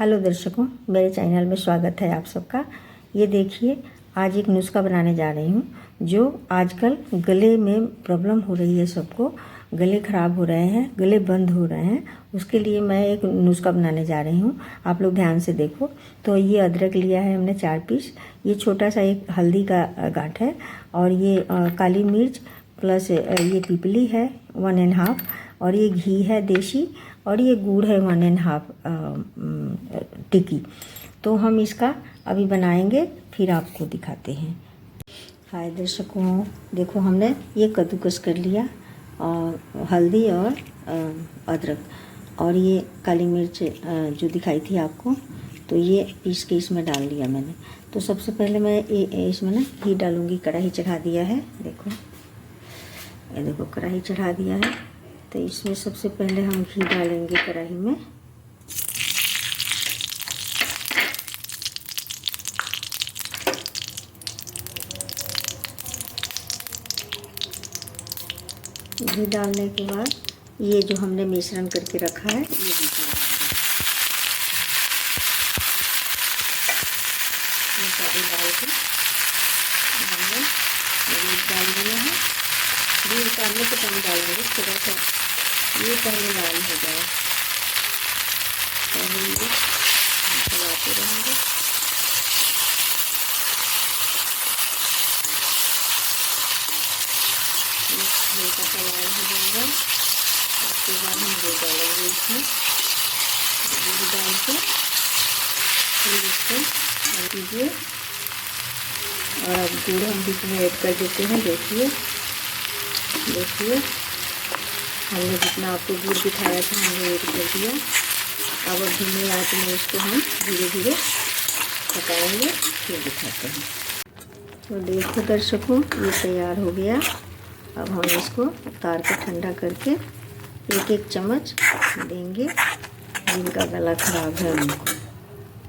Hello दर्शकों, मेरे channel में स्वागत है आप सबका। ये देखिए, आज एक नुस्खा बनाने जा रही हूँ जो आजकल गले में प्रॉब्लम हो रही है। सबको गले ख़राब हो रहे हैं, गले बंद हो रहे हैं। उसके लिए मैं एक नुस्खा बनाने जा रही हूँ। आप लोग ध्यान से देखो। तो ये अदरक लिया है हमने 4 पीस। ये छोटा सा एक हल्दी का गांठ है और ये काली मिर्च प्लस ये पिपली है 1.5 और ये घी है देसी और ये गुड़ है 1.5 टिक्की। तो हम इसका अभी बनाएंगे, फिर आपको दिखाते हैं। हाय दर्शकों, देखो हमने ये कद्दूकस कर लिया और हल्दी और अदरक और ये काली मिर्च जो दिखाई थी आपको, तो ये पीस के इसमें डाल दिया मैंने। तो सबसे पहले मैं इसमें ना घी डालूँगी। कढ़ाई चढ़ा दिया है, देखो ये देखो कढ़ाई चढ़ा दिया है। तो इसमें सबसे पहले हम घी डालेंगे कढ़ाई में। घी डालने के बाद ये जो हमने मिश्रण करके रखा है ये भी डाल के हमने डाल दिया है। घी उतारने के टाइम डालेंगे थोड़ा सा, ये पहले लाल हो जाए। पहले ये चलाते रहेंगे। हल्का सा लाल हो जाएगा, उसके बाद हम गुड़ डालेंगे इसमें। गुड़ डाल के फिर इसको दीजिए और अब गुड़ हम बीच में ऐड कर देते हैं। देखिए हमने जितना आपको गुड़ दिखाया था हमने ऐड कर दिया। अब धीमी आंच में इसको हम धीरे धीरे पकाएंगे, फिर दिखाते हैं। तो देखो दर्शकों, ये तैयार हो गया। अब हम इसको उतार के ठंडा करके एक एक चम्मच देंगे जिनका गला ख़राब है उनको।